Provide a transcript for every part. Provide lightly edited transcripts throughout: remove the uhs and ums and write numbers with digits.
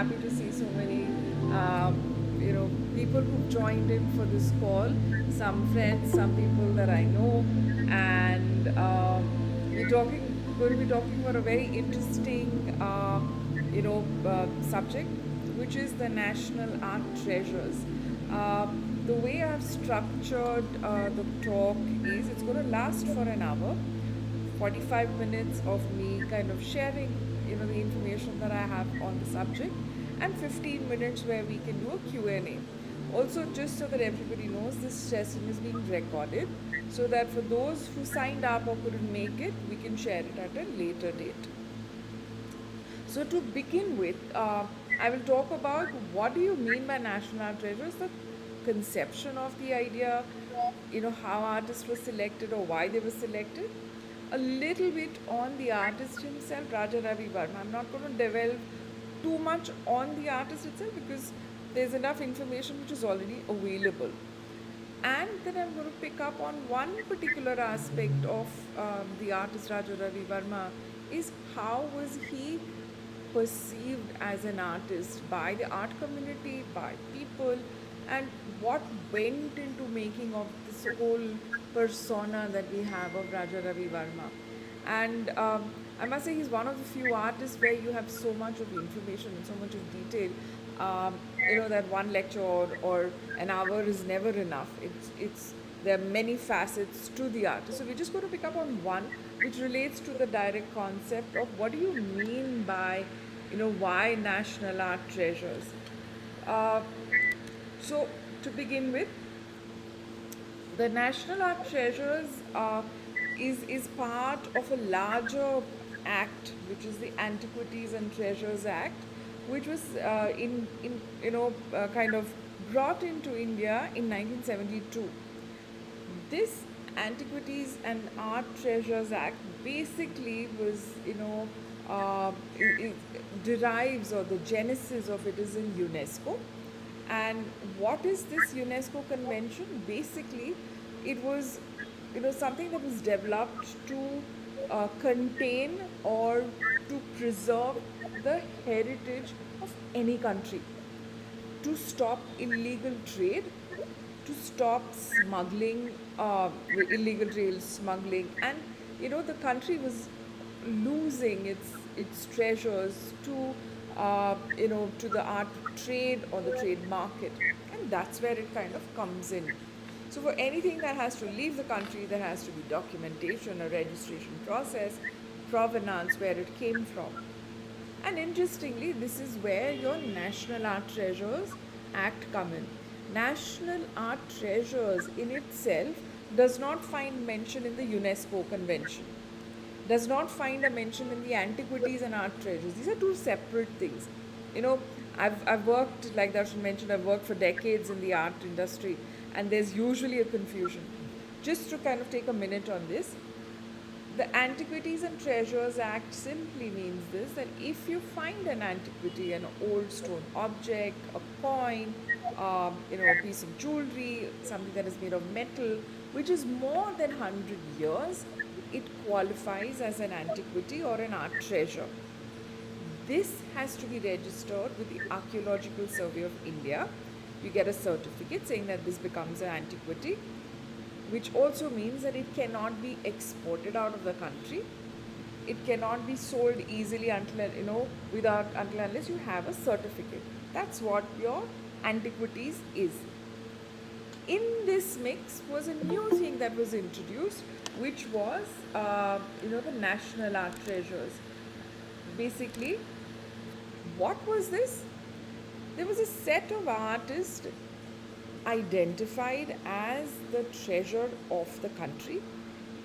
happy to see so many, people who've joined in for this call. Some friends, some people that I know, and going to be talking about a very interesting, subject, which is the national art treasures. Uh, the way I've structured the talk is it's going to last for an hour. 45 minutes of me kind of sharing the information that I have on the subject, and 15 minutes where we can do a Q&A. Also, just so that everybody knows, this session is being recorded, so that for those who signed up or couldn't make it, we can share it at a later date. So to begin with, I will talk about what do you mean by national art treasures, the conception of the idea, how artists were selected or why they were selected. A little bit on the artist himself, Raja Ravi Varma. I'm not going to delve too much on the artist itself because there's enough information which is already available. And then I'm going to pick up on one particular aspect of the artist Raja Ravi Varma, is how was he perceived as an artist by the art community, by people, and what went into making of this whole persona that we have of Raja Ravi Varma. And I must say he's one of the few artists where you have so much of information and so much of detail. That one lecture or an hour is never enough. It's there are many facets to the artist. So we're just going to pick up on one which relates to the direct concept of what do you mean by, why national art treasures. Uh, so to begin with, the National Art Treasures is part of a larger act, which is the Antiquities and Treasures Act, which was kind of brought into India in 1972. This Antiquities and Art Treasures Act basically was, it derives, or the genesis of it is in UNESCO. And what is this UNESCO convention? Basically, it was, something that was developed to contain or to preserve the heritage of any country, to stop illegal trade, to stop smuggling, illegal trade, smuggling, and the country was losing its treasures to the art trade or the trade market, and that's where it kind of comes in. So for anything that has to leave the country, there has to be documentation, a registration process, provenance, where it came from. And interestingly, this is where your National Art Treasures Act come in. National Art Treasures in itself does not find mention in the UNESCO Convention, does not find a mention in the Antiquities and Art Treasures. These are two separate things. I've worked, like Darshan mentioned, I've worked for decades in the art industry, and there's usually a confusion. Just to kind of take a minute on this, the Antiquities and Treasures Act simply means this, that if you find an antiquity, an old stone object, a coin, a piece of jewelry, something that is made of metal, which is more than 100 years, it qualifies as an antiquity or an art treasure. This has to be registered with the Archaeological Survey of India. You get a certificate saying that this becomes an antiquity, which also means that it cannot be exported out of the country. It cannot be sold easily until unless you have a certificate. That's what your antiquities is. In this mix was a new thing that was introduced, which was the national art treasures. Basically, what was this? There was a set of artists identified as the treasure of the country,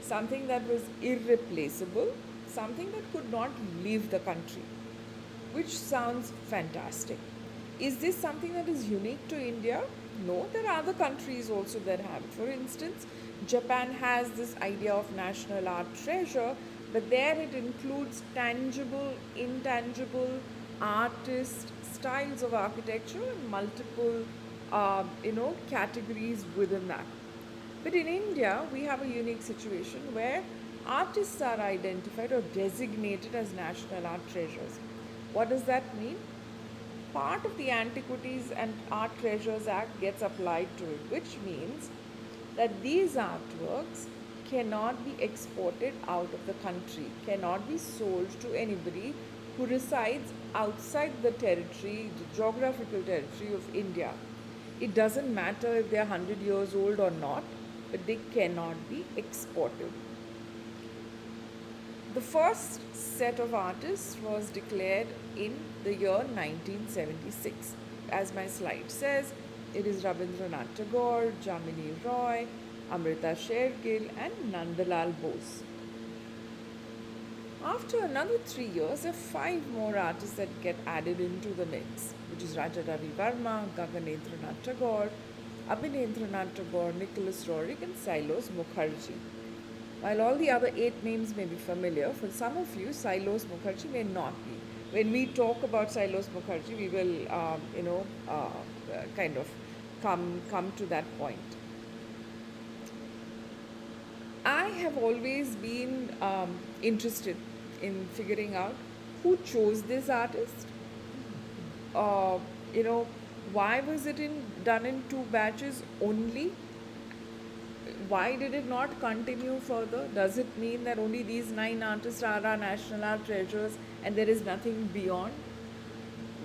something that was irreplaceable, something that could not leave the country, which sounds fantastic. Is this something that is unique to India? No, there are other countries also that have it. For instance, Japan has this idea of national art treasure, but there it includes tangible, intangible artist styles of architecture and multiple categories within that. But in India, we have a unique situation where artists are identified or designated as national art treasures. What does that mean? part of the Antiquities and Art Treasures Act gets applied to it, which means that these artworks cannot be exported out of the country, cannot be sold to anybody who resides outside the territory, the geographical territory of India. It doesn't matter if they're 100 years old or not, but they cannot be exported. The first set of artists was declared in the year 1976. As my slide says, it is Rabindranath Tagore, Jamini Roy, Amrita Sher-Gil, and Nandalal Bose. After another 3 years, there are five more artists that get added into the mix, which is Raja Ravi Varma, Gaganendranath Tagore, Abanindranath Tagore, Nicholas Roerich and Sailoz Mukherjea. While all the other eight names may be familiar, for some of you, Sailoz Mukherjea may not be. When we talk about Sailoz Mukherjea, we will, kind of come to that point. I have always been interested in figuring out who chose this artist. Uh, you know, why was it done in two batches only? Why did it not continue further? Does it mean that only these nine artists are our national art treasures and there is nothing beyond?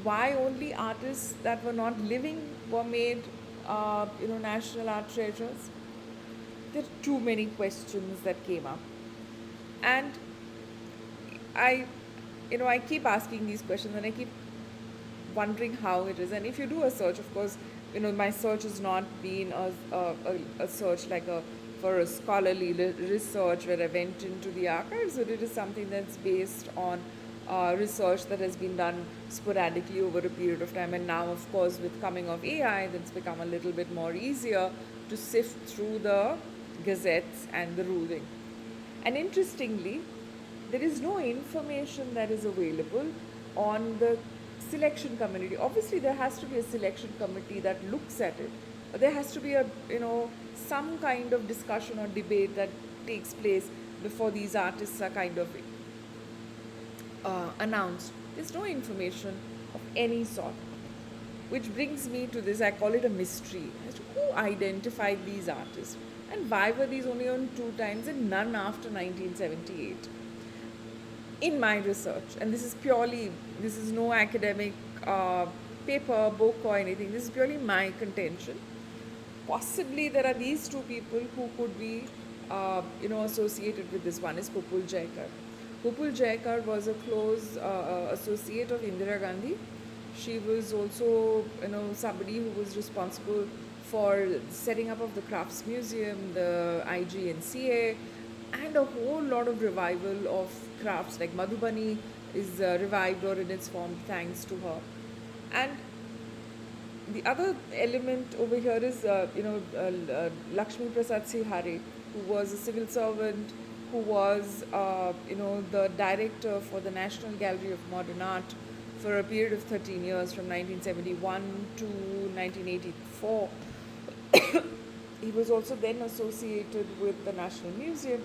Why only artists that were not living were made, national art treasures? There are too many questions that came up, and I, I keep asking these questions and I keep wondering how it is. And if you do a search, of course, my search has not been a search like for a scholarly research where I went into the archives, but it is something that's based on research that has been done sporadically over a period of time. And now, of course, with coming of AI, that's become a little bit more easier to sift through the gazettes and the ruling. And interestingly, there is no information that is available on the selection committee. Obviously, there has to be a selection committee that looks at it. There has to be some kind of discussion or debate that takes place before these artists are kind of announced. There's no information of any sort. Which brings me to this, I call it a mystery, as to who identified these artists and why were these only on two times and none after 1978. In my research, and this is no academic paper, book or anything, this is purely my contention. Possibly there are these two people who could be associated with this. One is Pupul Jaikar. Pupul Jaikar was a close associate of Indira Gandhi. She was also, somebody who was responsible for setting up of the Crafts Museum, the IGNCA, and a whole lot of revival of crafts like Madhubani is revived or in its form thanks to her. And the other element over here is, Lakshmi Prasad Sihare, who was a civil servant, who was, the director for the National Gallery of Modern Art for a period of 13 years from 1971 to 1984. He was also then associated with the National Museum.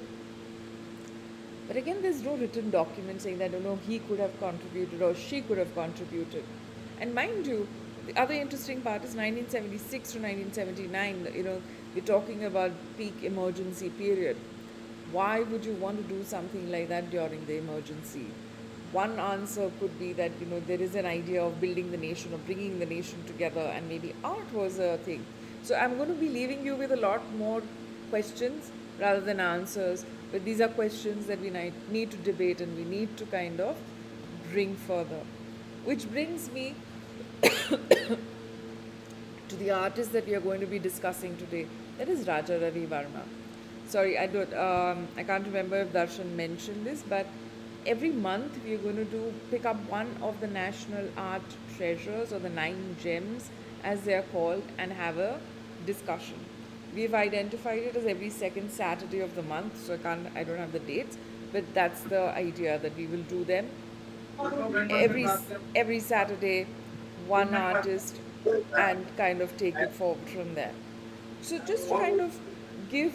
But again, there's no written document saying that, he could have contributed or she could have contributed. And mind you, the other interesting part is 1976 to 1979, we're talking about peak emergency period. Why would you want to do something like that during the emergency? One answer could be that, there is an idea of building the nation or bringing the nation together, and maybe art was a thing. So I'm going to be leaving you with a lot more questions rather than answers, but these are questions that we need to debate and we need to kind of bring further. Which brings me to the artist that we are going to be discussing today. That is Raja Ravi Varma. Sorry, I can't remember if Darshan mentioned this, but every month we are going to pick up one of the national art treasures or the 9 gems as they are called and have a discussion. We've identified it as every second Saturday of the month, so I don't have the dates, but that's the idea, that we will do them every Saturday, one artist, and kind of take it forward from there. So just to kind of give,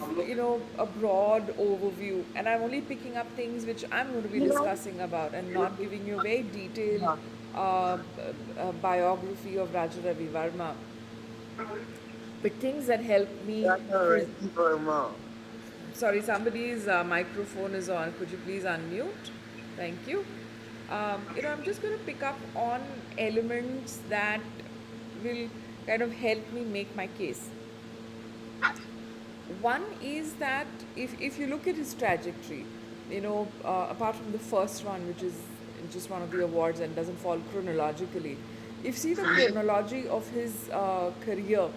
a broad overview, and I'm only picking up things which I'm going to be discussing about and not giving you a very detailed biography of Raja Ravi Varma, but things that help me. Raja Ravi Varma. Sorry, somebody's microphone is on. Could you please unmute? Thank you. I'm just going to pick up on elements that will kind of help me make my case. One is that if you look at his trajectory, apart from the first one, which is just one of the awards and doesn't fall chronologically, if you see the chronology of his career,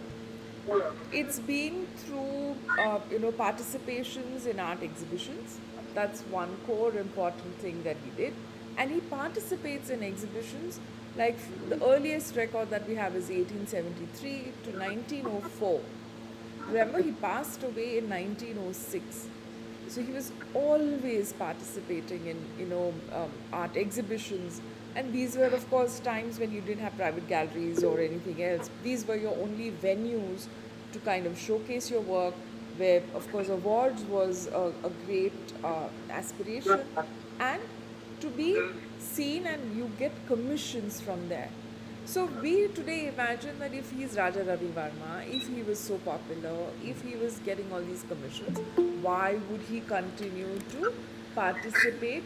it's been through participations in art exhibitions. That's one core important thing that he did, and he participates in exhibitions. Like the earliest record that we have is 1873 to 1904. Remember, he passed away in 1906. So he was always participating in, art exhibitions. And these were, of course, times when you didn't have private galleries or anything else. These were your only venues to kind of showcase your work, where, of course, awards was a great aspiration. And to be seen, and you get commissions from there. So we today imagine that if he's Raja Ravi Varma, if he was so popular, if he was getting all these commissions, why would he continue to participate,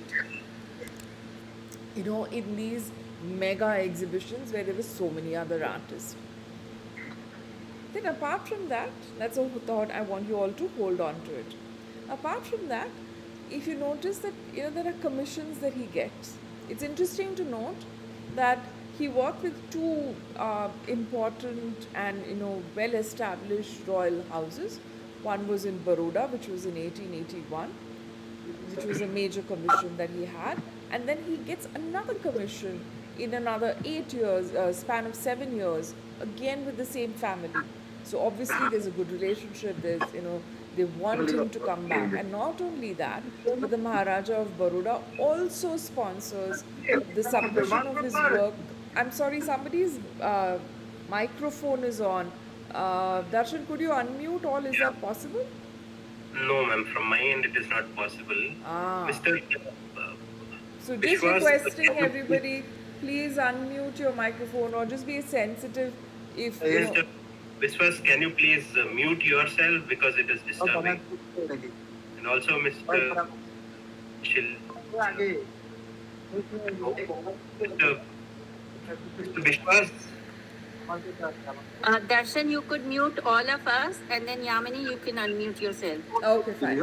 in these mega exhibitions where there were so many other artists? Then apart from that, that's a thought I want you all to hold on to it. Apart from that, if you notice that there are commissions that he gets, it's interesting to note that he worked with two important and well-established royal houses. One was in Baroda, which was in 1881, which was a major commission that he had, and then he gets another commission in another 8 years, span of 7 years, again with the same family. So obviously there's a good relationship. They want him to come back, and not only that, but the Maharaja of Baroda also sponsors the submission of his work. I'm sorry, somebody's microphone is on. Darshan, could you unmute all? Is that possible? No, ma'am. From my end, it is not possible. Ah. Mr. So just Vishwas, requesting everybody, please unmute your microphone or just be sensitive if Mr. Vishwas, can you please mute yourself because it is disturbing? And also, Mr. Shil. Mr. Vishwas. Darshan, you could mute all of us, and then Yamini, you can unmute yourself. Okay, fine.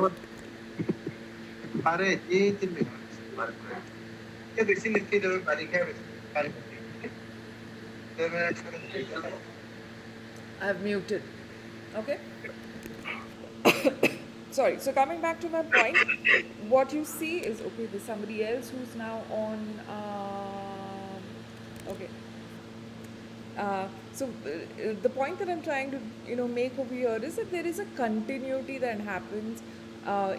I've muted. Okay. Sorry. So coming back to my point, what you see is okay. There's somebody else who's now on. Okay. So the point that I'm trying to make over here is that there is a continuity that happens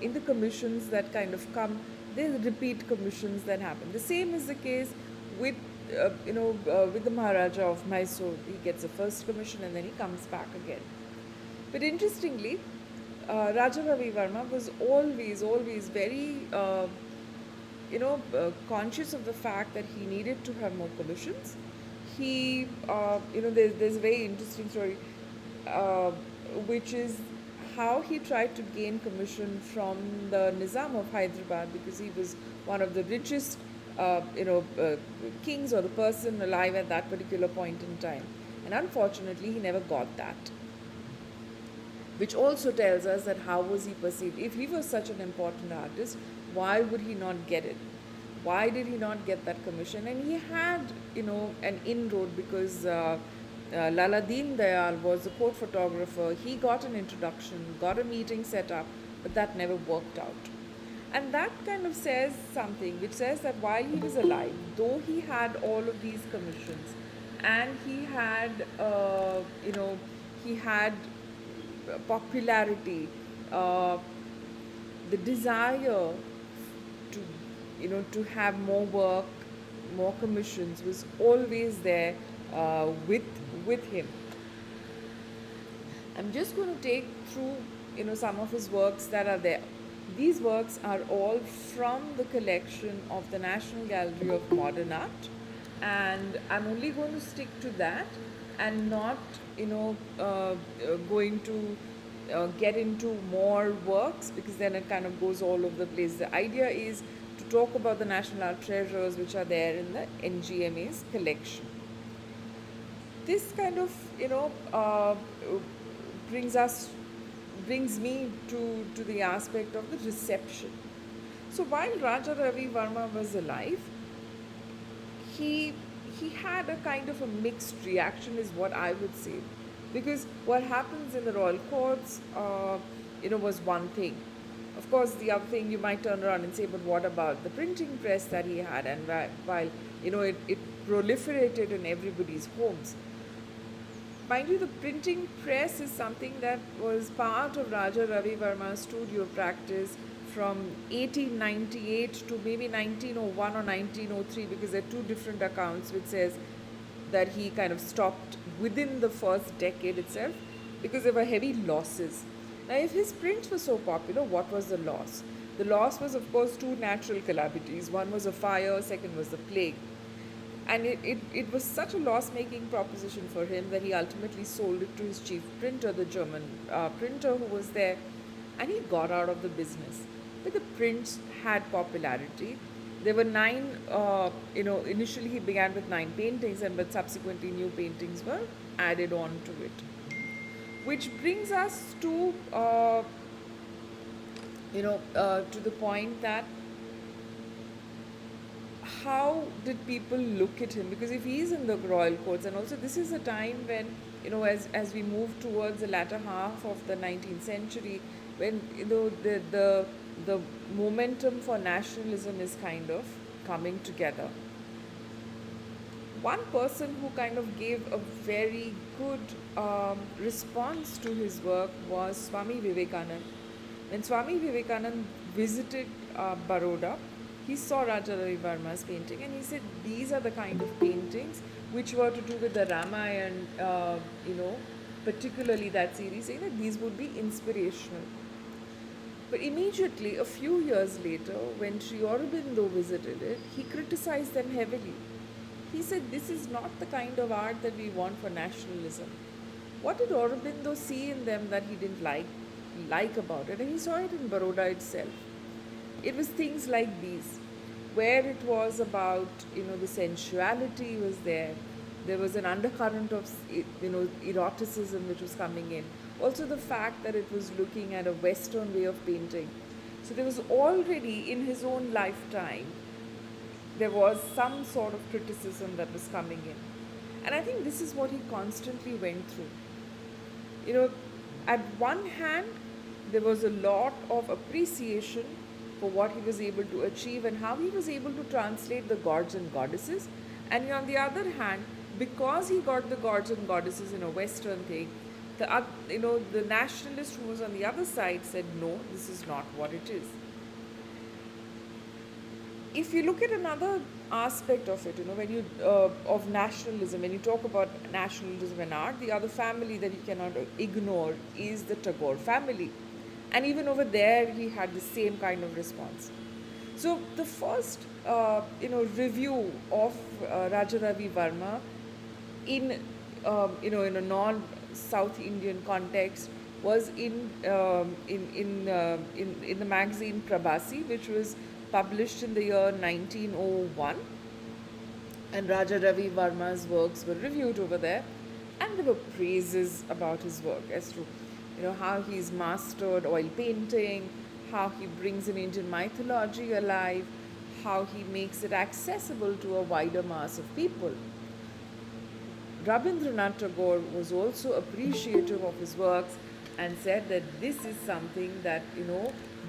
in the commissions that kind of come. There's repeat commissions that happen. The same is the case with with the Maharaja of Mysore. He gets the first commission and then he comes back again. But interestingly, Raja Ravi Varma was always very conscious of the fact that he needed to have more commissions. He, there's a very interesting story, which is how he tried to gain commission from the Nizam of Hyderabad, because he was one of the richest, kings or the person alive at that particular point in time. And unfortunately, he never got that. Which also tells us that how was he perceived? If he was such an important artist, why would he not get it? Why did he not get that commission? And he had, an inroad because Lala Deen Dayal was a court photographer. He got an introduction, got a meeting set up, but that never worked out. And that kind of says something, which says that while he was alive, though he had all of these commissions, and he had, he had popularity, the desire to, to have more work, more commissions was always there with him. I'm just going to take through, some of his works that are there. These works are all from the collection of the National Gallery of Modern Art, and I'm only going to stick to that and not, going to get into more works, because then it kind of goes all over the place. The idea is to talk about the national art treasures which are there in the NGMA's collection. This kind of, brings us brings me to the aspect of the reception. So while Raja Ravi Varma was alive, he he had a kind of a mixed reaction, is what I would say, because what happens in the royal courts, was one thing. Of course, the other thing you might turn around and say, but what about the printing press that he had, and while it proliferated in everybody's homes. Mind you, the printing press is something that was part of Raja Ravi Varma's studio practice from 1898 to maybe 1901 or 1903, because there are two different accounts which says that he kind of stopped within the first decade itself because there were heavy losses. Now, if his prints were so popular, what was the loss? The loss was, of course, two natural calamities. One was a fire, second was the plague. And it was such a loss-making proposition for him that he ultimately sold it to his chief printer, the German printer who was there, and he got out of the business. But the prints had popularity. There were 9, initially he began with 9 paintings, but subsequently new paintings were added on to it. Which brings us to, to the point that how did people look at him? Because if he's in the royal courts, and also this is a time when, as we move towards the latter half of the 19th century, when, the momentum for nationalism is kind of coming together. One person who kind of gave a very good response to his work was Swami Vivekanand. When Swami Vivekanand visited Baroda, he saw Raja Ravi Varma's painting and he said these are the kind of paintings which were to do with the Ramayana, particularly that series, saying that these would be inspirational. But immediately, a few years later, when Sri Aurobindo visited it, he criticized them heavily. He said, this is not the kind of art that we want for nationalism. What did Aurobindo see in them that he didn't like about it? And he saw it in Baroda itself. It was things like these, where it was about, the sensuality was there. There was an undercurrent of, eroticism which was coming in. Also the fact that it was looking at a Western way of painting. So there was already, in his own lifetime, there was some sort of criticism that was coming in. And I think this is what he constantly went through. At one hand, there was a lot of appreciation for what he was able to achieve and how he was able to translate the gods and goddesses. And on the other hand, because he got the gods and goddesses in a Western thing, the nationalist who was on the other side said, no, this is not what it is. If you look at another aspect of it, when you of nationalism, when you talk about nationalism and art, the other family that you cannot ignore is the Tagore family. And even over there, he had the same kind of response. So the first, review of Raja Ravi Varma in a non-South Indian context was in the magazine Prabhasi, which was published in the year 1901. And Raja Ravi Varma's works were reviewed over there, and there were praises about his work as to how he's mastered oil painting, how he brings in Indian mythology alive, how he makes it accessible to a wider mass of people. Rabindranath Tagore was also appreciative of his works and said that this is something that,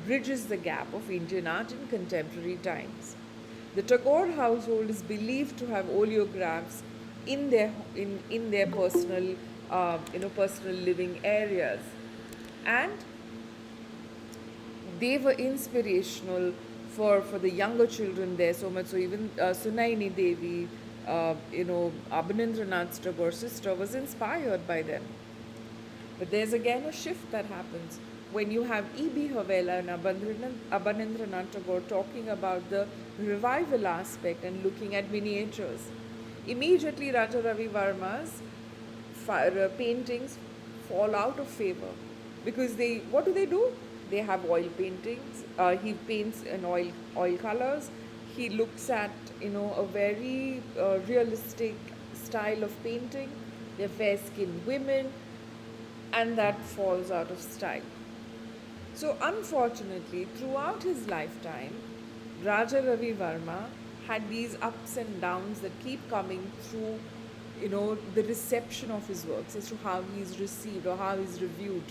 bridges the gap of Indian art in contemporary times. The Tagore household is believed to have oleographs in their personal, personal living areas. And they were inspirational for the younger children there, so much so even Sunaini Devi, Abanindranath Tagore's sister, was inspired by them. But there's again a shift that happens. when you have E.B. Havela and Abanindranath Tagore talking about the revival aspect and looking at miniatures, immediately Raja Ravi Varma's paintings fall out of favor, because what do? They have oil paintings. He paints in oil colors. He looks at a very realistic style of painting. They're fair-skinned women, and that falls out of style. So unfortunately, throughout his lifetime, Raja Ravi Varma had these ups and downs that keep coming through, the reception of his works, as to how he's received or how he's reviewed.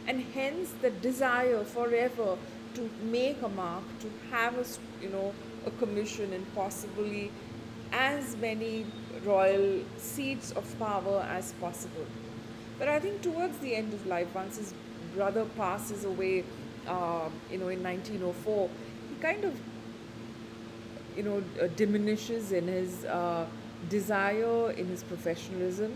And hence the desire forever to make a mark, to have a commission and possibly as many royal seats of power as possible. But I think towards the end of life, once his brother passes away, in 1904, he kind of, diminishes in his desire, in his professionalism.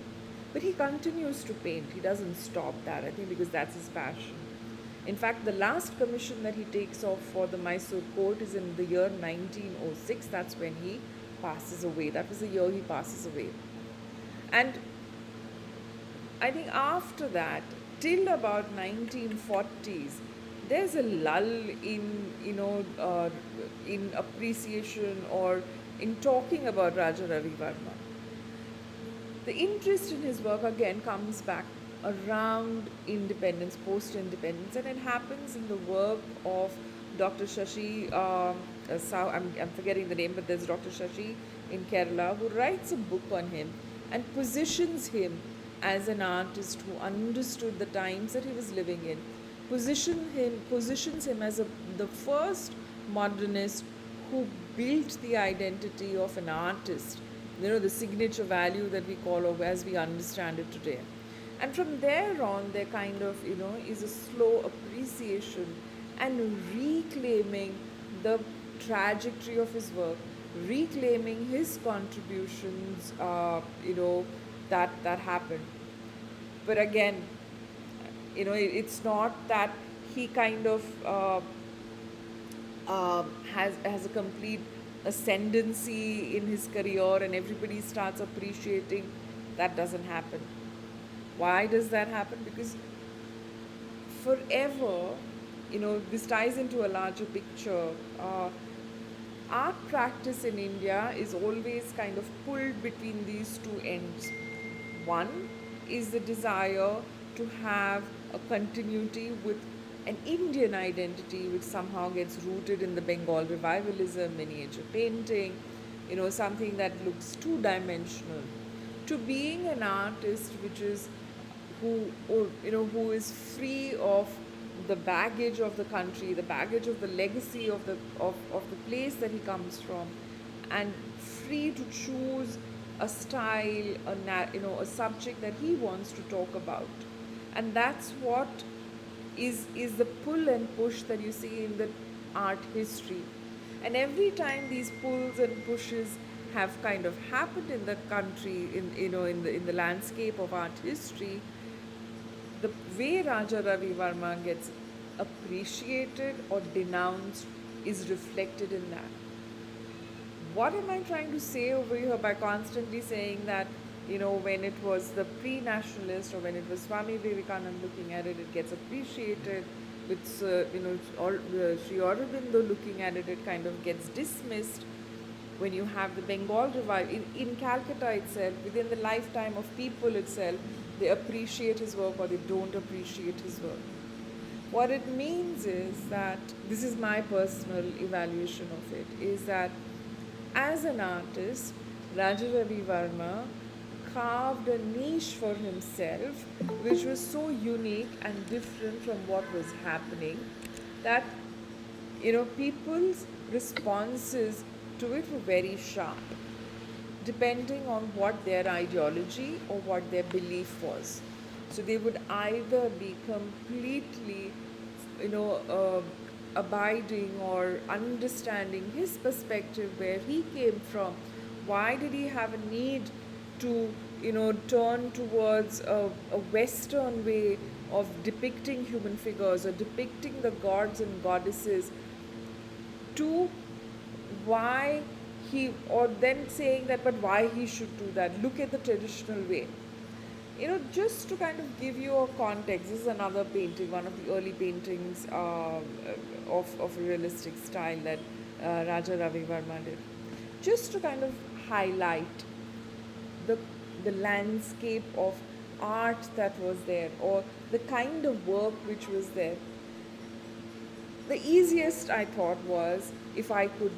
But he continues to paint. He doesn't stop that, I think, because that's his passion. In fact, the last commission that he takes off for the Mysore court is in the year 1906. That's when he passes away. That was the year he passes away. And I think after that, till about 1940s, there's a lull in, in appreciation or in talking about Raja Ravi Varma. The interest in his work again comes back around independence, post-independence, and it happens in the work of Dr. Shashi, I'm forgetting the name, but there's Dr. Shashi in Kerala, who writes a book on him and positions him as an artist who understood the times that he was living in, positions him as the first modernist who built the identity of an artist, the signature value that we call, or as we understand it today. And from there on, there kind of, is a slow appreciation and reclaiming the trajectory of his work, reclaiming his contributions, that happened. But again, it's not that he kind of has a complete ascendancy in his career and everybody starts appreciating. That doesn't happen. Why does that happen? Because forever, this ties into a larger picture. Art practice in India is always kind of pulled between these two ends. One is the desire to have a continuity with an Indian identity, which somehow gets rooted in the Bengal revivalism, miniature painting, something that looks two-dimensional, to being an artist who is free of the baggage of the country, the baggage of the legacy of the place that he comes from, and free to choose a style, a subject that he wants to talk about. And that's what is the pull and push that you see in the art history. And every time these pulls and pushes have kind of happened in the country, in the landscape of art history, the way Raja Ravi Varma gets appreciated or denounced is reflected in that. What am I trying to say over here by constantly saying that, when it was the pre-nationalist or when it was Swami Vivekananda looking at it, it gets appreciated. With, Sri Aurobindo looking at it, it kind of gets dismissed. When you have the Bengal revival, in Calcutta itself, within the lifetime of people itself, they appreciate his work or they don't appreciate his work. What it means is that, this is my personal evaluation of it, is that as an artist, Raja Ravi Varma carved a niche for himself which was so unique and different from what was happening that, people's responses to it were very sharp, depending on what their ideology or what their belief was. So they would either be completely, abiding or understanding his perspective, where he came from. Why did he have a need to, turn towards a Western way of depicting human figures or depicting the gods and goddesses, to why he, or then saying that, but why he should do that, look at the traditional way. Just to kind of give you a context, this is another painting, one of the early paintings of a realistic style that Raja Ravi Varma did. Just to kind of highlight the, the landscape of art that was there, or the kind of work which was there. The easiest I thought was if I could,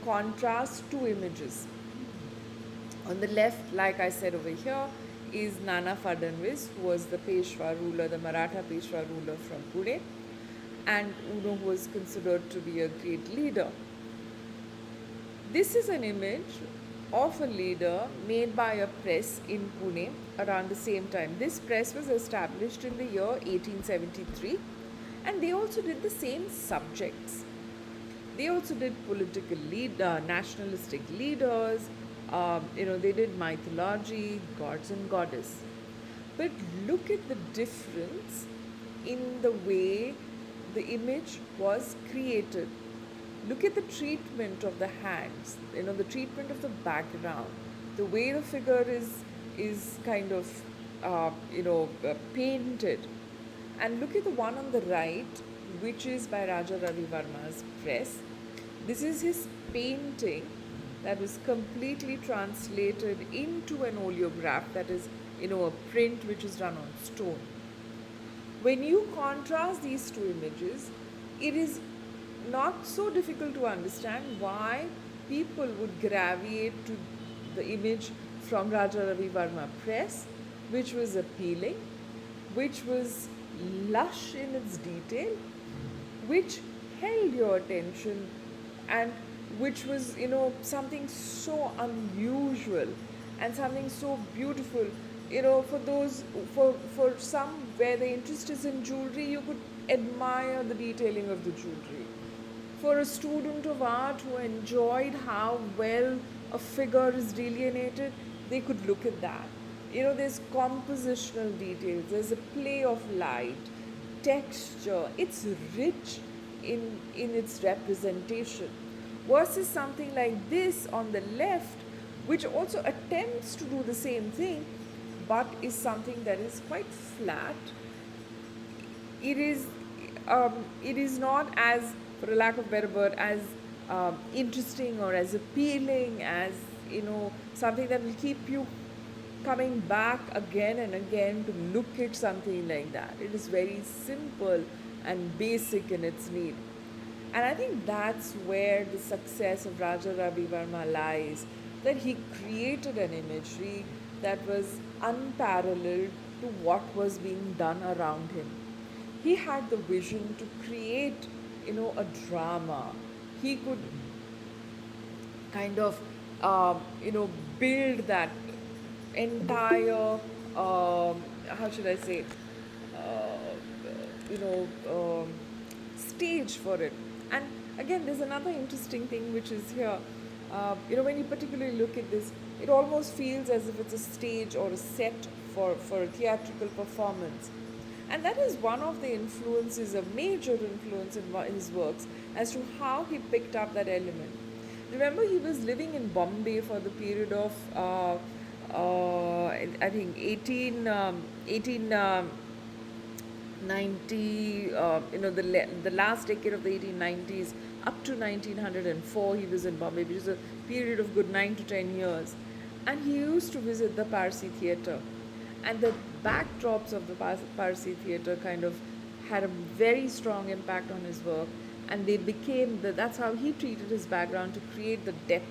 contrast two images. On the left, like I said over here, is Nana Fadnavis, who was the Peshwa ruler, the Maratha Peshwa ruler from Pune, and who was considered to be a great leader. This is an image of a leader made by a press in Pune around the same time. This press was established in the year 1873, and they also did the same subjects. They also did political nationalistic leaders, they did mythology, gods and goddess. But look at the difference in the way the image was created. Look at the treatment of the hands, the treatment of the background, the way the figure is kind of, painted. And look at the one on the right, which is by Raja Ravi Varma's press. This is his painting that was completely translated into an oleograph, that is, a print which is done on stone. When you contrast these two images, it is not so difficult to understand why people would gravitate to the image from Raja Ravi Varma press, which was appealing, which was lush in its detail, which held your attention, and which was, something so unusual and something so beautiful. For some where the interest is in jewelry, you could admire the detailing of the jewelry. For a student of art who enjoyed how well a figure is delineated, they could look at that. There's compositional details, there's a play of light, texture, it's rich in its representation. Versus something like this on the left, which also attempts to do the same thing, but is something that is quite flat. It is not as, for a lack of a better word, as interesting or as appealing as, something that will keep you coming back again and again to look at something like that. It is very simple and basic in its need. And I think that's where the success of Raja Ravi Varma lies, that he created an imagery that was unparalleled to what was being done around him. He had the vision to create, a drama. He could kind of, build that entire, how should I say, stage for it. And again, there's another interesting thing which is here. When you particularly look at this, it almost feels as if it's a stage or a set for a theatrical performance. And that is one of the influences, a major influence in his works, as to how he picked up that element. Remember, he was living in Bombay for the period of, I think, 1890, the last decade of the 1890s, up to 1904, he was in Bombay, which is a period of good 9 to 10 years. And he used to visit the Parsi theatre. And the backdrops of the Parsi theatre kind of had a very strong impact on his work. And they became, that's how he treated his background, to create the depth.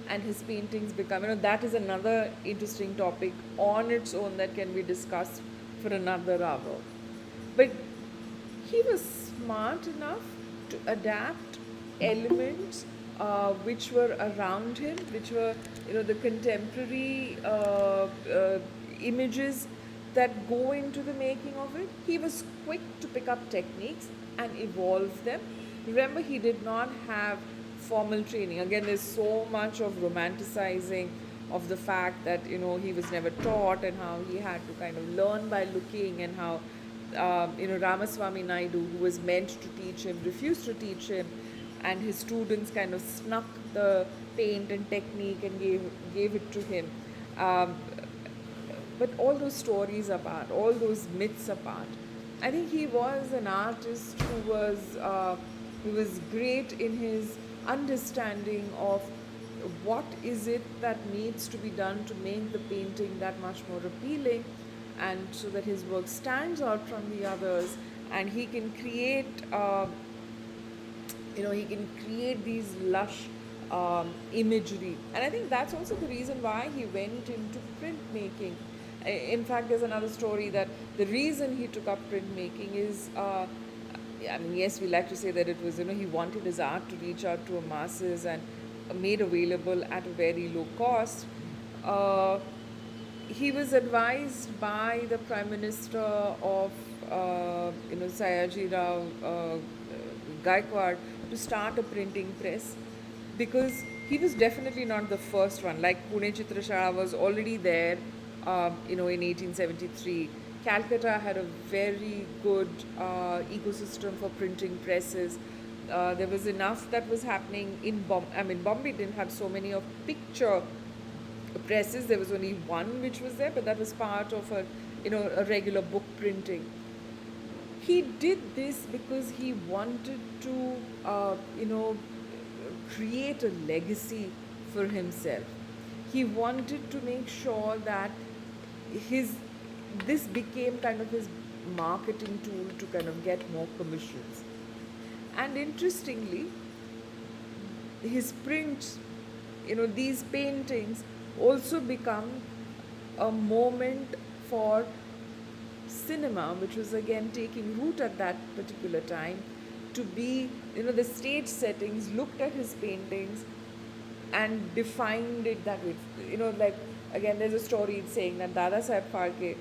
And his paintings become, that is another interesting topic on its own that can be discussed for another hour. But he was smart enough to adapt elements which were around him, which were, the contemporary images that go into the making of it. He was quick to pick up techniques and evolve them. Remember, he did not have formal training. Again, there's so much of romanticizing of the fact that he was never taught, and how he had to kind of learn by looking, and how Ramaswamy Naidu, who was meant to teach him, refused to teach him, and his students kind of snuck the paint and technique and gave it to him. Um, but all those stories apart, all those myths apart, I think he was an artist who was great in his understanding of what is it that needs to be done to make the painting that much more appealing, and so that his work stands out from the others, and he can create these lush imagery. And I think that's also the reason why he went into printmaking. In fact, there's another story that the reason he took up printmaking is, I mean, yes, we like to say that it was, he wanted his art to reach out to a masses and made available at a very low cost. He was advised by the Prime Minister of, Sayaji Rao Gaikwad, to start a printing press, because he was definitely not the first one. Like Pune Chitrashala was already there, in 1873. Calcutta had a very good ecosystem for printing presses. There was enough that was happening in Bombay didn't have so many of picture presses. There was only one which was there, but that was part of a regular book printing. He did this because he wanted to, create a legacy for himself. He wanted to make sure that this became kind of his marketing tool to kind of get more commissions. And interestingly, his prints, these paintings also become a moment for cinema, which was again taking root at that particular time, to be, the stage settings looked at his paintings and defined it that way. Like, again, there's a story saying that Dada Saheb Phalke,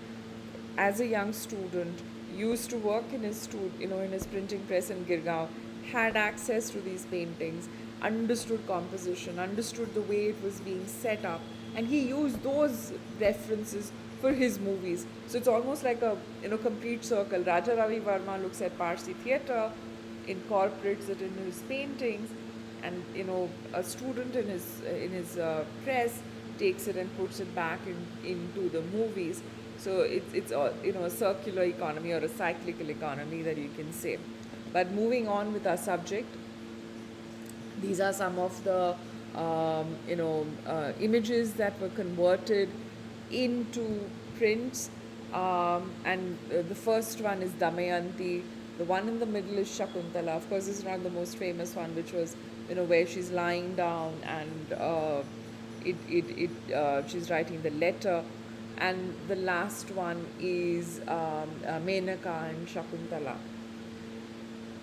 as a young student, used to work in his in his printing press in Girgaon, had access to these paintings, understood composition, understood the way it was being set up, and he used those references for his movies. So it's almost like a complete circle. Raja Ravi Varma looks at Parsi theatre, incorporates it in his paintings, and a student in his press takes it and puts it back into the movies. So it's a circular economy, or a cyclical economy, that you can say. But moving on with our subject, these are some of the images that were converted into prints. And the first one is Damayanti. The one in the middle is Shakuntala. Of course, this is not the most famous one, which was where she's lying down and she's writing the letter. And the last one is Menaka and Shakuntala.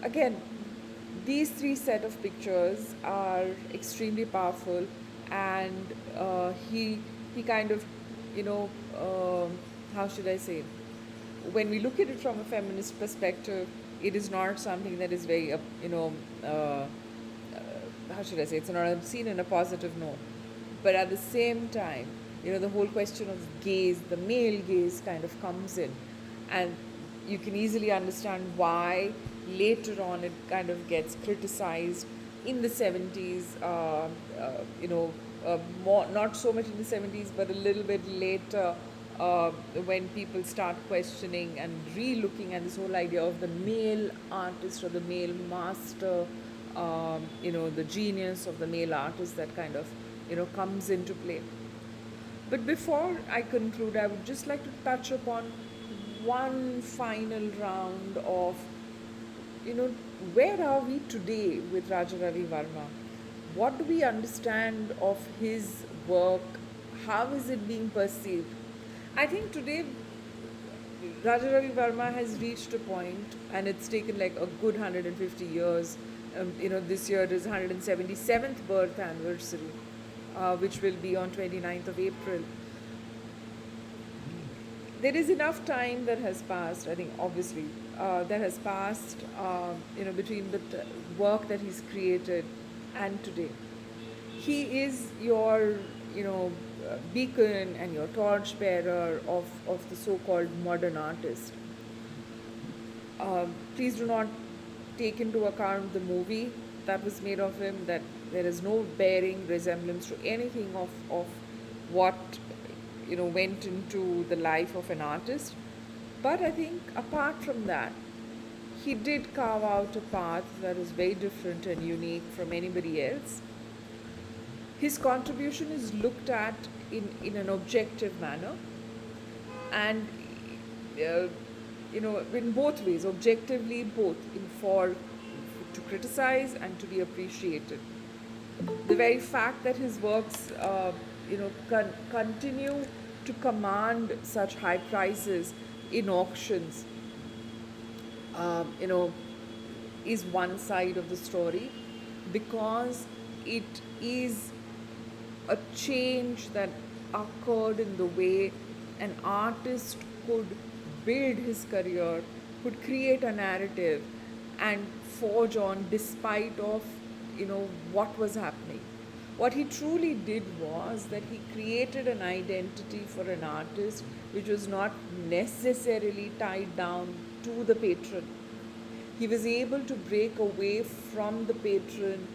Again, these three set of pictures are extremely powerful, and he kind of, how should I say, when we look at it from a feminist perspective, it is not something that is very, how should I say, it's not seen in a positive note. But at the same time, the whole question of gaze, the male gaze, kind of comes in, and you can easily understand why later on it kind of gets criticized in the 70s, more, not so much in the 70s, but a little bit later, when people start questioning and re-looking at this whole idea of the male artist, or the male master, the genius of the male artist that kind of, comes into play. But before I conclude, I would just like to touch upon one final round of, where are we today with Raja Ravi Varma? What do we understand of his work? How is it being perceived? I think today Raja Ravi Varma has reached a point, and it's taken like a good 150 years. This year is 177th birth anniversary, which will be on 29th of April. There is enough time that has passed, I think, obviously, that has passed, between the work that he's created and today. He is your, beacon and your torchbearer of the so-called modern artist. Please do not take into account the movie that was made of him, that there is no bearing resemblance to anything of what went into the life of an artist. But I think apart from that, he did carve out a path that is very different and unique from anybody else. His contribution is looked at in an objective manner, and uh, in both ways, objectively, both in for to criticize and to be appreciated. The very fact that his works continue to command such high prices in auctions is one side of the story, because it is a change that occurred in the way an artist could build his career, could create a narrative and forge on despite of what was happening. What he truly did was that he created an identity for an artist which was not necessarily tied down to the patron. He was able to break away from the patron,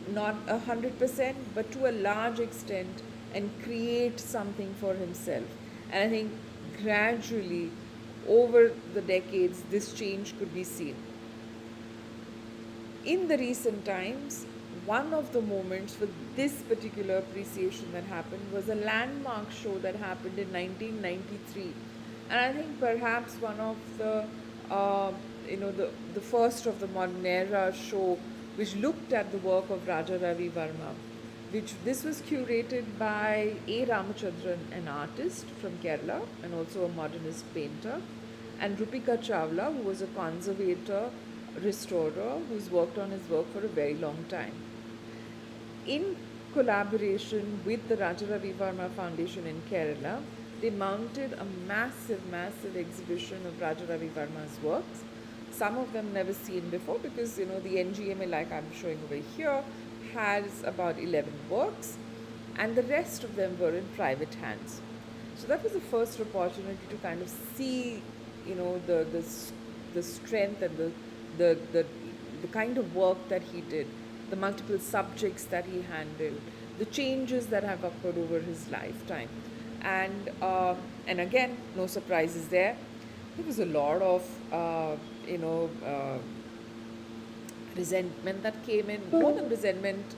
not 100%, but to a large extent, and create something for himself. And I think gradually, over the decades, this change could be seen. In the recent times, one of the moments for this particular appreciation that happened was a landmark show that happened in 1993. And I think perhaps one of the first of the modern era show which looked at the work of Raja Ravi Varma, this was curated by A. Ramachandran, an artist from Kerala and also a modernist painter, and Rupika Chawla, who was a conservator, restorer, who's worked on his work for a very long time. In collaboration with the Raja Ravi Varma Foundation in Kerala, they mounted a massive, massive exhibition of Raja Ravi Varma's works. Some of them never seen before, because the NGMA, like I'm showing over here, has about 11 works, and the rest of them were in private hands. So that was the first opportunity to kind of see the strength and the kind of work that he did, the multiple subjects that he handled, the changes that have occurred over his lifetime. And again, no surprises there. There was a lot of resentment that came in. More than resentment,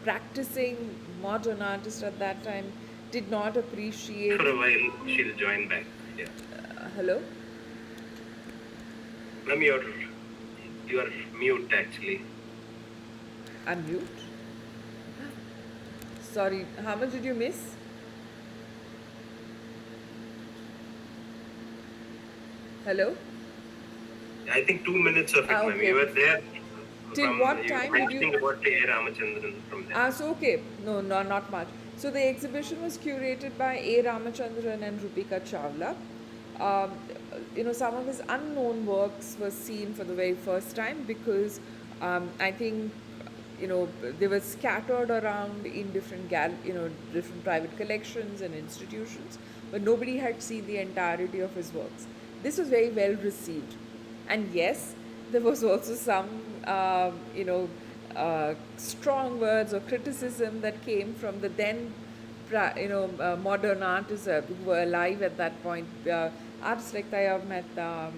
practicing modern artists at that time did not appreciate. For a while, she'll join back. Yeah. Hello? Ma'am, you are mute actually. I'm mute? Sorry, how much did you miss? Hello? I think 2 minutes of it, ma'am. Okay. You were there. Till what time did you? About A. Ramachandran from there. So okay. No, not much. So the exhibition was curated by A. Ramachandran and Rupika Chawla. Some of his unknown works were seen for the very first time, because I think they were scattered around in different different private collections and institutions, but nobody had seen the entirety of his works. This was very well received, and yes, there was also some strong words or criticism that came from the then modern artists who were alive at that point. Artists like Tayyab Mehta,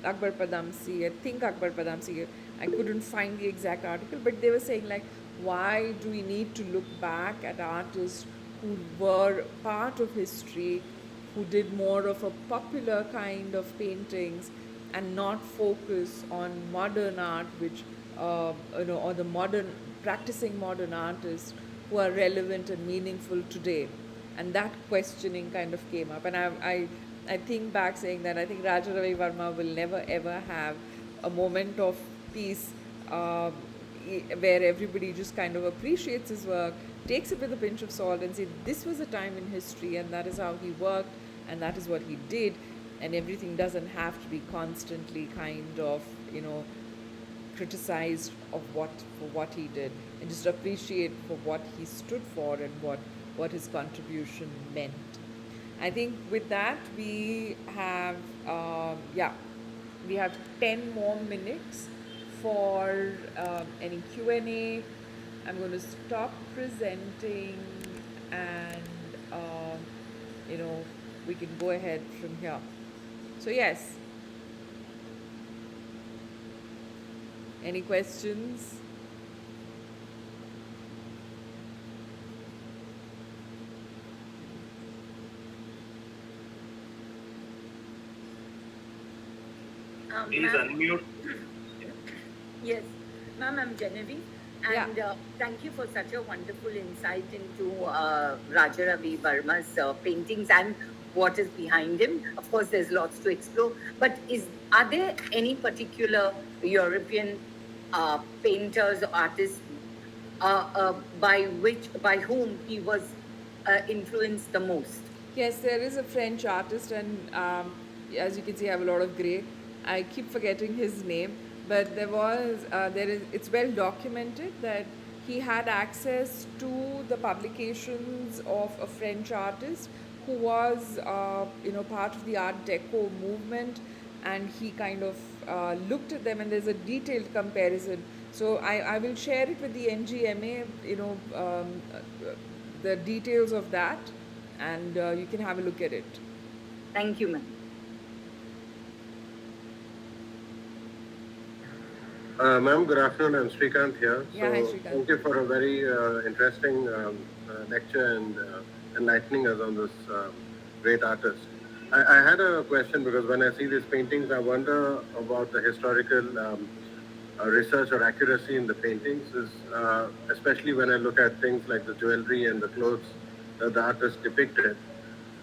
Akbar Padamsi, I think Akbar Padamsi, I couldn't find the exact article, but they were saying like, why do we need to look back at artists who were part of history, who did more of a popular kind of paintings, and not focus on modern art, which or the practicing modern artists who are relevant and meaningful today. And that questioning kind of came up, and I think back saying that I think Raja Ravi Varma will never ever have a moment of peace where everybody just kind of appreciates his work, takes it with a pinch of salt, and say this was a time in history, and that is how he worked, and that is what he did, and everything doesn't have to be constantly kind of criticized for what he did, and just appreciate for what he stood for and what his contribution meant. I think with that we have we have 10 more minutes for any Q&A. I'm going to stop presenting and we can go ahead from here. So yes, any questions? Please unmute. Yes, ma'am, I'm Genevieve. And thank you for such a wonderful insight into Raja Ravi Varma's paintings and what is behind him. Of course, there's lots to explore. But are there any particular European painters or artists by whom he was influenced the most? Yes, there is a French artist, and as you can see, I have a lot of gray. I keep forgetting his name, but it's well documented that he had access to the publications of a French artist who was, part of the Art Deco movement, and he kind of looked at them, and there's a detailed comparison. So I will share it with the NGMA, the details of that, and you can have a look at it. Thank you, ma'am. Ma'am, good afternoon. I'm Srikanth here. Yeah, hi, Srikanth. Thank you for a very interesting lecture and enlightening us on this great artist. I had a question because when I see these paintings, I wonder about the historical research or accuracy in the paintings, especially when I look at things like the jewelry and the clothes that the artist depicted.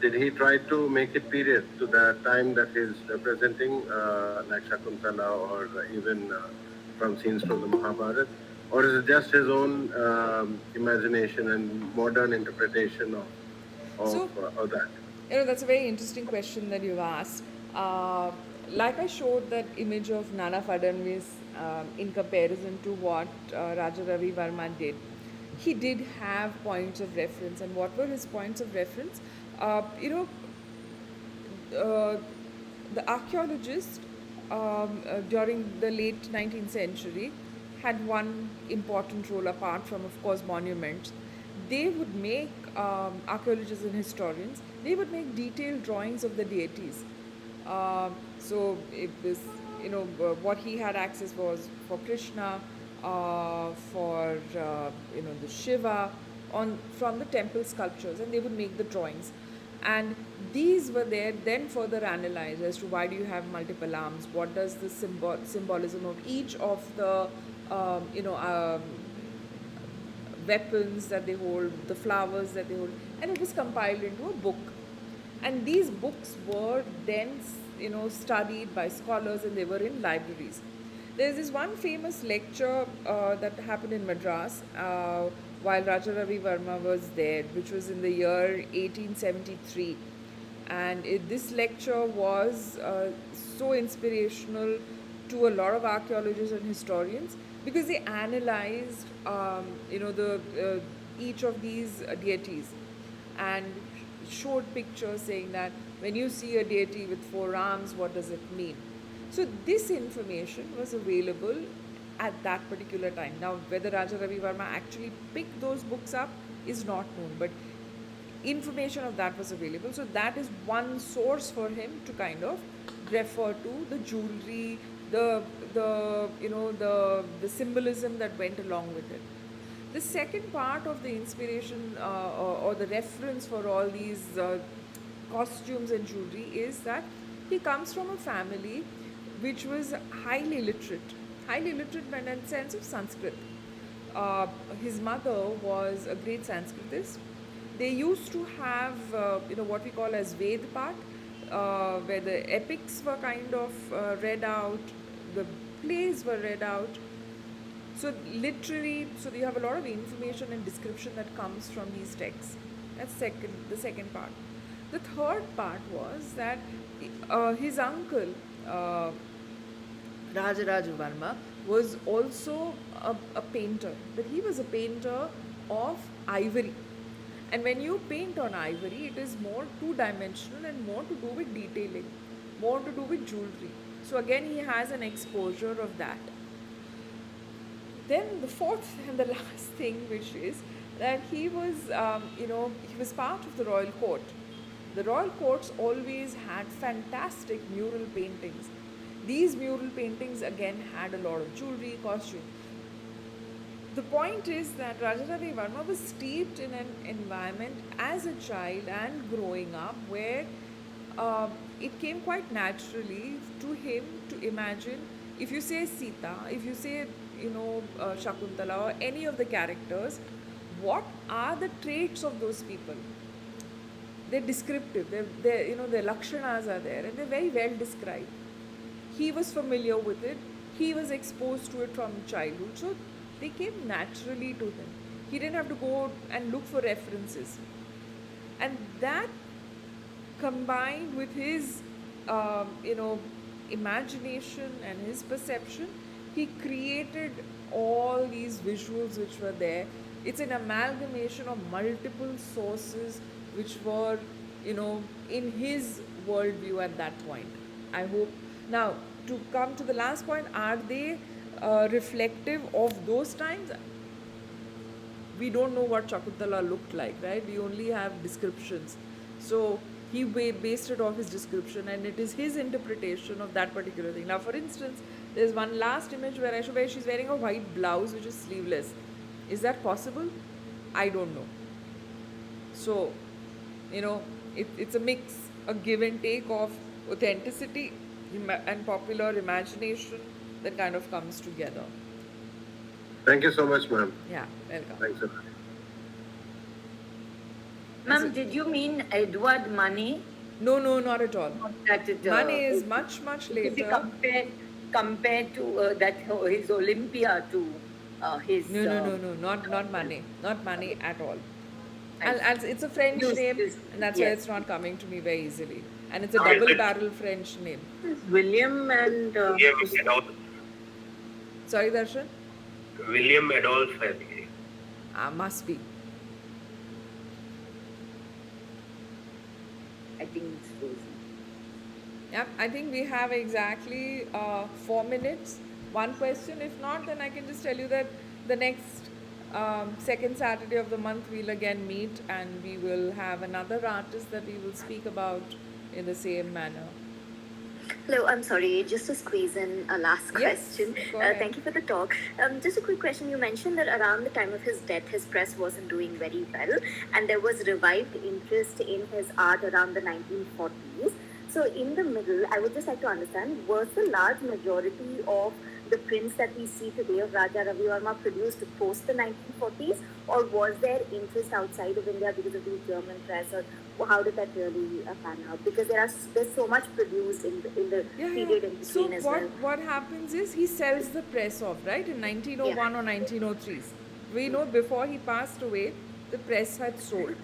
Did he try to make it period to the time that he's representing, like Shakuntala or even from scenes from the Mahabharata? Or is it just his own imagination and modern interpretation of that? That's a very interesting question that you've asked. Like I showed that image of Nana Fadnavis in comparison to what Raja Ravi Varma did, he did have points of reference. And what were his points of reference? The archaeologists during the late 19th century had one important role apart from, of course, monuments. They would make, archaeologists and historians, they would make detailed drawings of the deities. So it was, what he had access was for Krishna, for, the Shiva, from the temple sculptures, and they would make the drawings. And these were there then further analyzed as to why do you have multiple arms, what does the symbolism of each of the weapons that they hold, the flowers that they hold, and it was compiled into a book. And these books were then studied by scholars, and they were in libraries. There's this one famous lecture that happened in Madras while Raja Ravi Varma was there, which was in the year 1873. And this lecture was so inspirational to a lot of archaeologists and historians because they analyzed, each of these deities and showed pictures saying that when you see a deity with 4 arms, what does it mean? So this information was available at that particular time. Now, whether Raja Ravi Varma actually picked those books up is not known, but information of that was available. So that is one source for him to kind of refer to the jewelry, the symbolism that went along with it. The second part of the inspiration or the reference for all these costumes and jewelry is that he comes from a family which was highly literate in the sense of Sanskrit. His mother was a great Sanskritist. They used to have, what we call as Ved Path, where the epics were kind of read out, the plays were read out. So literally, so you have a lot of information and description that comes from these texts. That's the second part. The third part was that his uncle, Raja Ravi Varma, was also a painter, but he was a painter of ivory. And when you paint on ivory, it is more two-dimensional and more to do with detailing, more to do with jewelry. So again, he has an exposure of that. Then the fourth and the last thing, which is that he was, he was part of the royal court. The royal courts always had fantastic mural paintings. These mural paintings again had a lot of jewelry, costume. The point is that Raja Ravi Varma was steeped in an environment as a child and growing up where it came quite naturally to him to imagine, if you say Sita, if you say, Shakuntala or any of the characters, what are the traits of those people? They're descriptive, their lakshanas are there and they're very well described. He was familiar with it, he was exposed to it from childhood, so they came naturally to him. He didn't have to go and look for references. And that combined with his, imagination and his perception, he created all these visuals which were there. It's an amalgamation of multiple sources which were, in his worldview at that point. I hope. Now, to come to the last point, are they reflective of those times? We don't know what Shakuntala looked like, right? We only have descriptions. So he based it off his description, and it is his interpretation of that particular thing. Now, for instance, there's one last image where she's wearing a white blouse which is sleeveless. Is that possible? I don't know. So, it's a mix, a give and take of authenticity and popular imagination that kind of comes together. Thank you so much, ma'am. Yeah, welcome. Thanks a lot. Ma'am, did you mean Edward Money? No, not at all. Money is much later. Compared to his Olympia to his. No, not Money. Not Money at all. And it's a French name, and that's why it's not coming to me very easily. And it's a double-barrel French name. William and... Sorry, Darshan? William Adolph, I think. Must be. I think it's frozen. Yeah, I think we have exactly 4 minutes. One question. If not, then I can just tell you that the next second Saturday of the month we'll again meet and we will have another artist that we will speak about in the same manner. Hello, I'm sorry, just to squeeze in a last question. Thank you for the talk. Just a quick question. You mentioned that around the time of his death, his press wasn't doing very well, and there was revived interest in his art around the 1940s. So in the middle, I would just like to understand, was the large majority of the prints that we see today of Raja Ravi Varma produced post the 1940s, or was there interest outside of India because of the German press, or how did that really pan out? Because there's so much produced in the period in between as well. So what happens is he sells the press off, right, in 1901 or 1903. We know before he passed away, the press had sold.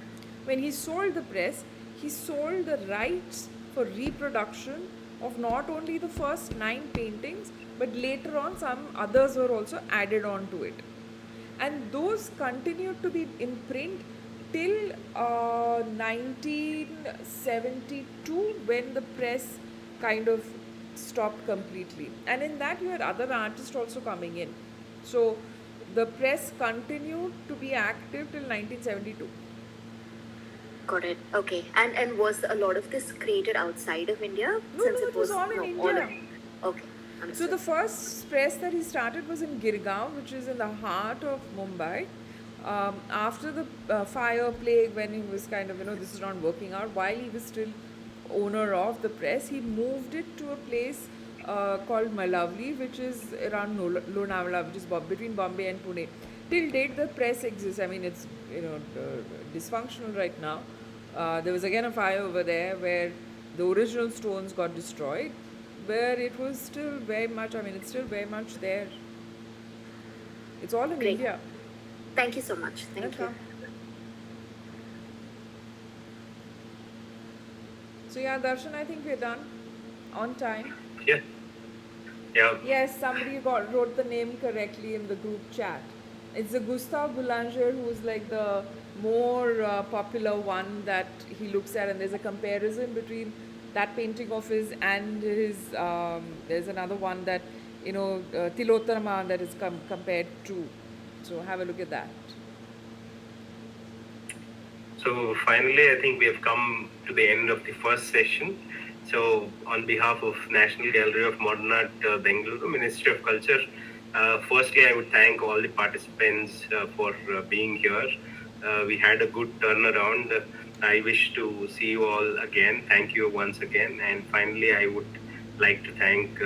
When he sold the press, he sold the rights for reproduction of not only the first 9 paintings, but later on some others were also added on to it. And those continued to be in print till 1972, when the press kind of stopped completely. And in that you had other artists also coming in. So the press continued to be active till 1972. Got it. Okay. And was a lot of this created outside of India? No, it was all in India. Okay. So the first press that he started was in Girgaon, which is in the heart of Mumbai. After the fire plague, when he was kind of, this is not working out, while he was still owner of the press, he moved it to a place called Malavli, which is around Lonavala, which is between Bombay and Pune. Till date, the press exists. I mean, it's dysfunctional right now. There was again a fire over there where the original stones got destroyed, where it was still very much, it's still very much there. It's all in India. Thank you so much. Thank you. So yeah, Darshan, I think we're done on time. Yeah. Yeah. Yes, somebody wrote the name correctly in the group chat. It's the Gustave Boulanger who's like the more popular one that he looks at, and there's a comparison between that painting of his and his. There's another one that Tilottama that is compared to. So have a look at that. So finally, I think we have come to the end of the first session. So on behalf of National Gallery of Modern Art, Bengaluru, Ministry of Culture, firstly, I would thank all the participants for being here. We had a good turnaround. I wish to see you all again. Thank you once again. And finally, I would like to thank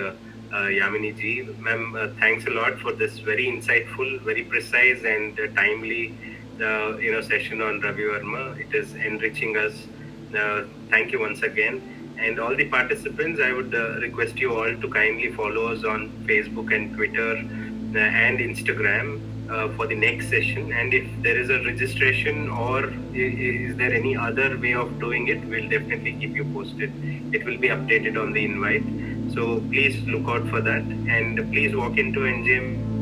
Yamini ji. Ma'am, thanks a lot for this very insightful, very precise and timely session on Ravi Varma. It is enriching us. Thank you once again. And all the participants, I would request you all to kindly follow us on Facebook and Twitter and Instagram for the next session. And if there is a registration or is there any other way of doing it, we'll definitely keep you posted. It will be updated on the invite. So please look out for that. And please walk into NGMA